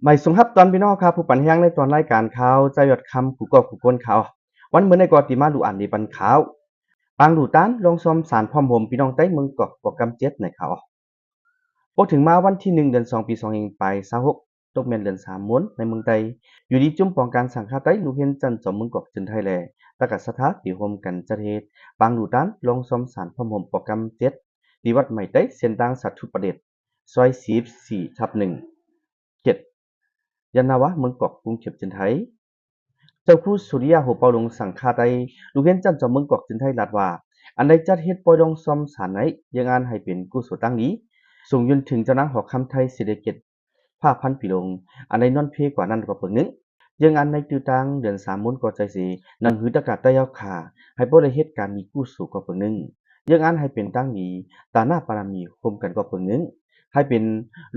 ไม่ทรงรับตอนพี่น้องครับผู้ปันแห้งในตอนรายการข่าวใจหยดคำผู้ก่อผู้ก้นข่าววันเมื่อในกอติมาดูอ่านดีปันข่าวปางดูต้านลงซอมสารพร้อมผมพี่น้องใต้เมืองกอกปกกำเจ็ดในข่าวพอถึงมาวันที่1เดือน2ปี2เองไป26ตกแม่นเดือน3ม้วนในเมืองไทยอยู่ดีจุ่มปองการสังฆาไต้ลูกเห็นจันจอมเมืองกอกจนไทยแลตะกัดสถาติโฮมกันจัดเหตุปางดูต้านลงซอมสารพร้อมผมปกกำเจ็ดที่วัดใหม่ไต้เส้นทางสัตว์ทุประเด็จซอย44/1เจ็ด ยันนาวะเมืองกอกกรุงเทพจันไทยเจ้าคู่สุริยาโหเปาลงสังฆาไตลูกเห็นจันจอมเมืองกอกจันไทยลาดว่าอันใดจัดเฮ็ดปล่อยลงซอมสารไหนยังงานให้เป็นกุศลตั้งนี้ส่งยนถึงเจ้านางหอคำไทยเศรษฐกิจภาคพันปีลงอันใดนอนเพกว่านั้นก็เปิงนึงยังอันในติวตังเดือน3มุนก็ใจสีนังหือตะกาตะยาวขาให้บ่ได้เฮ็ดการมีกู้สู่ก็เปิงนึงยังอันให้เป็นตั้งนี้ตาหน้าปารามีคมกันก็เปิงนึงให้เป็น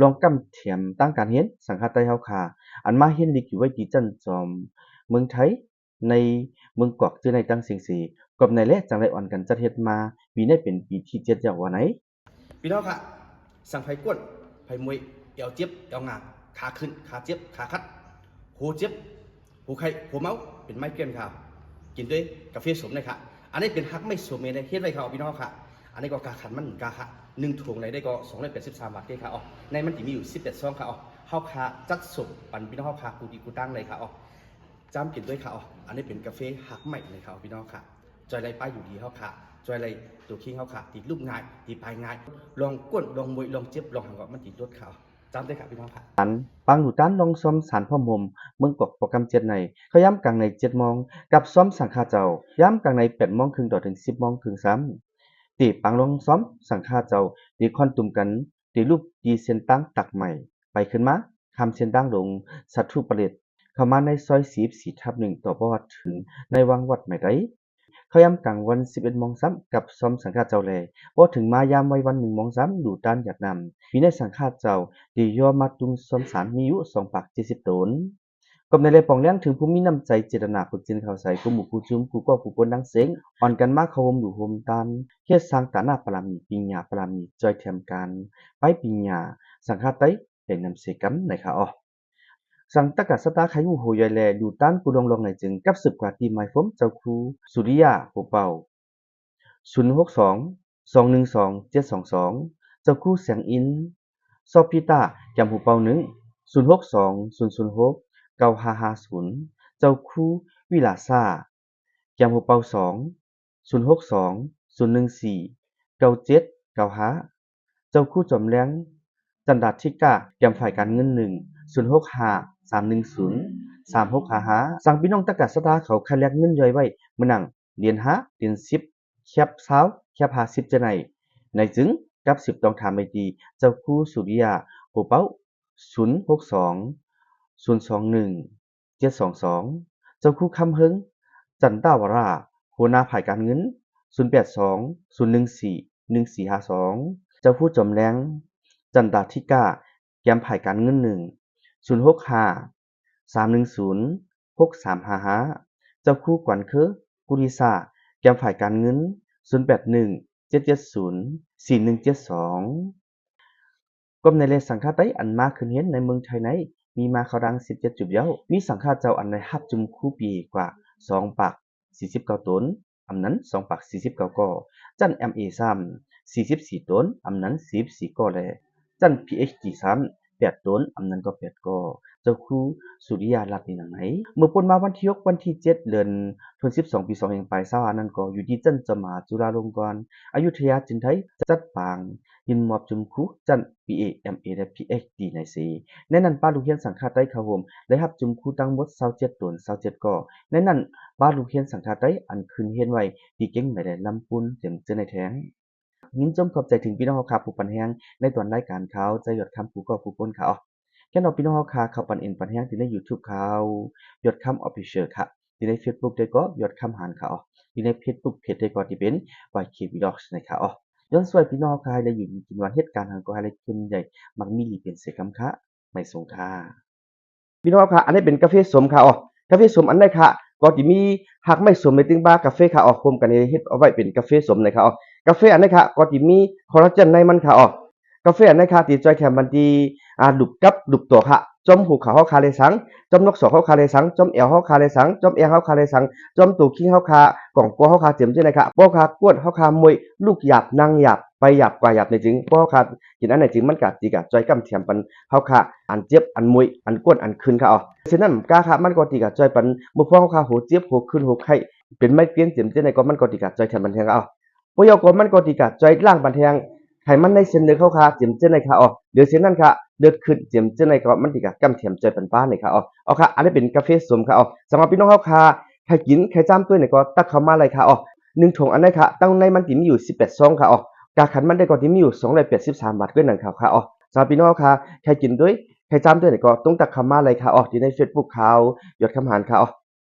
รองกำเทียมตั้งการเฮ็ดสังฆาไตเฮาขาอันมาเฮ็ดลิกอยู่ไว้ที่จันจอมเมืองไทยในเมืองกอกจื้อในตั้งเสียงสีกับในแลจังไรอ่อนกันจัดเฮ็ดมาปีนี้เป็นปีที่7อย่างว่าไหนพี่น้องค่ะสั่งไผ่ก้นไผ่มวยเอวเจ็บเอวงาขาขึ้นขาเจ็บขาคัดหูเจ็บหูไข้หูเมาเป็นไม้เกลียนค่ะกินด้วยกาแฟสมเลยค่ะอันนี้เป็นฮักไม่สมเองเลยเฮ็ดไว้ค่ะพี่น้องค่ะอันนี้ก็กาขันมันกาค่ะ1ถุงเลยได้ก็283 บาทค่ะอ๋อในมันจะมีอยู่11ซองค่ะอ๋อเฮาค่ะจัดส่งปันพี่น้องเฮาค่ะกูดีกูตั้งเลยค่ะอ๋อจำกินด้วยค่ะอ๋ออันนี้เป็นกาแฟฮักใหม่เลยค่ะพี่น้องค่ะจอยไรป้ายอยู่ดีเฮาค่ะจอยอะไรตัวคิงเขาขาดตีลูกง่ายตีปลายง่ายลองก้นลองมวยลองเจ็บลองหังก็มันตีรถเขาจำได้ครับพี่น้องครับปังดูต้านลงซ้อมสารพ่อมมเมืองกอกโปรแกรม7ในเขาย้ำกลางใน7โมงกับซ้อมสังฆาเจ้าย้ำกลางใน8โมงครึ่งต่อถึง10โมงครึ่งซ้ำตีปังลงซ้อมสังฆาเจ้าตีคอนตุ่มกันตีรูปดีเส้นตั้งตักใหม่ไปขึ้นมาคำเส้นตั้งลงสัตว์ทุประเด็จเข้ามาในซอย44/1ต่อประวัติถึงในวังวัดใหม่ได้เขาย้ำกลางวัน11โมงซ้ำกับซ้อมสังฆาเจ้าแลพอถึงมายามไว้วัน1โมงซ้ำดูต้านอยากนำมีในสังฆาเจ้าตีย่อมาตุงซ้อมสารมีอยู่2ปาก70ตนกบในเลยปองเลี้ยงถึงผู้มีน้ำใจเจตนาฝึกจินเข้าใส่กูหมู่กูจุมกูก็กูคนดังเสียงอ่อนกันมากเขาวมอยู่โฮมตันเฮ็ดสร้างตาหน้าปรามีปิญญาปรามีจอยแถมกันไปปิญญาสังฆาไตได้นำเสกัมในค่ะอ๋อสังตะกัดสตาไขหูโหยายแลดูต้านกูลองในจึงกับสืบกว่าทีหมายฟมเจ้าครูสุริยาโหเป่า062 212 722เจ้าครูแสงอินซอพิตาจำหูเป่า1 062 006 9550เจ้าครูวิลาซาจำหูเป่า2 062 014 9795เจ้าครูจอมแรงจันดาธิกาจำฝ่ายการเงิน1 065 310 3655สั่งพี่น้องตะกัดสตาเขาคันแลกเงินย่อยไว้มื้อนังเหรียญ5เหรียญ10แคบ20แคบ50จะไหนในจึงกับ10ต้องถามไว้ดีเจ้าครูสุริยาโหเป้า062 021 722เจ้าครูคำเฮิงจันตาวราหัวหน้าฝ่ายการเงิน082 014 1452เจ้าครูจอมแรงจันดาธิกาแกมฝ่ายการเงิน1 065 310 6355เจ้าครูกวนคือกุริซาแกมฝ่ายการเงิน081 770 4172ก้มในเลสังฆาไตอันมากขึ้นเห็นในเมืองไทยไหนมีมาเขาดัง17จุดเย้ามีสังฆาเจ้าอันในฮับจุมคู่ปีกว่า2ปาก49ตนอำนั้น2ปาก49ก่อจัน MA ซ้ำ44ตนอำนั้น44ก่อแลจัน PhD ซ้ำ8ตนอำนั้นก็8ก่อเจ้าครูสุริยาลัตน์นี่หนังไหนเมื่อปนมาวันที่6วันที่7เดือนธันวาคม12ปี2แห่งปลายเศร้าอันนั้นก็อยู่ที่จันจมาจุฬาลงกรณ์อยุธยาจึงไทยจัดปางยินมอบจุมคุจัน BA MA และ PhD ในสีในนั้นป้าลูกเฮียนสังฆาไตเขาโฮมได้รับจุมคุทั้งหมด27ตน27ก่อในนั้นป้าลูกเฮียนสังฆาไตอันขึ้นเฮียนไว้ที่เก่งไม่ได้ลำปุนเต็มเจอในแท้งยินจมขอบใจถึงพี่น้องครับผู้ปันแฮงในตอนรายการเขาใจหยดคำผู้ก็ผู้คนเขาแค่นอพี่น้องค่ะเขาปันเอ็นปันแฮงที่ใน YouTube เขาหยดคำ Official ค่ะที่ใน Facebook ได้ก็หยดคำหานเขาที่ใน Facebook เพจได้ก็ที่เป็น YK Vlogs นะคะย้อนสวยพี่น้องค่ะได้อยู่กินวันเหตุการณ์ทางก็ให้ได้ขึ้นใหญ่มักมีหลีเป็นเสกำคะไม่สงค่ะพี่น้องค่ะอันนี้เป็นกาแฟสมค่ะกาแฟสมอันใดค่ะก็ที่มีหากไม่สมในตึงบ้ากาแฟค่ะรวมกันเฮ็ดเอาไว้เป็นกาแฟสมนะคะกาแฟอันใดค่ะก็ที่มีคอลลาเจนในมันค่ะกาแฟอันใดค่ะที่จอยแถมมันที่ดุบกับดุบตัวค่ะ จมหูเขาเฮาคาเลยสังจมนกสอเฮาคาเลยสังจมแอวเฮาคาเลยสังจมแอวเฮาคาเลยสังจมตูคิงเฮาคากล่องกัวเฮาคาเจียมจังได๋ค่ะบ่คากวดเฮาคามวยลูกหยาบนางหยาบไปหยาบกว่าหยาบในจริงบ่คากินอันไหนจริงมันก็ติกะจ้อยกำเทียมปันเฮาคาอันเจ็บอันมวยอันกวนอันคืนค่ะฉะนั้นกาค่ะมันก็ติกะจ้อยปันบ่พอเฮาคาโหเจ็บโหคืนโหไข้เป็นไม้เปลี่ยนเจียมจังได๋ก็มันก็ติกะจ้อยแทนบันเทิงค่ะบ่ยอก็มันก็ติกะจ้อยล่างบันเทิงให้มันในเส้นเลือดเฮาคาเจียมจังได๋ค่ะเดี๋ยวเส้นนั้นค่ะเลือดขึ้นเจียมจังได๋ก็มันติกะกำเทียมจ้อยปันป้านี่ค่ะค่ะอันนี้เป็นกาแฟส้มค่ะสำหรับพี่น้องเฮาคาใครกินใครจ้ำตัวนี่ก็ตักเข้ามาเลยค่ะ1ถุงอันนี้ค่ะตั้งในมันติมีอยู่18ซองค่ะกาขันมันได้ก็ที่มีอยู่283บาทด้วยนั่นค่ะสำหรับพี่น้องค่ะใครกินด้วยใครจ้ำด้วยนี่ก็ต้องตักเข้ามาเลยค่ะที่ใน Facebook เขายอดคำหารค่ะ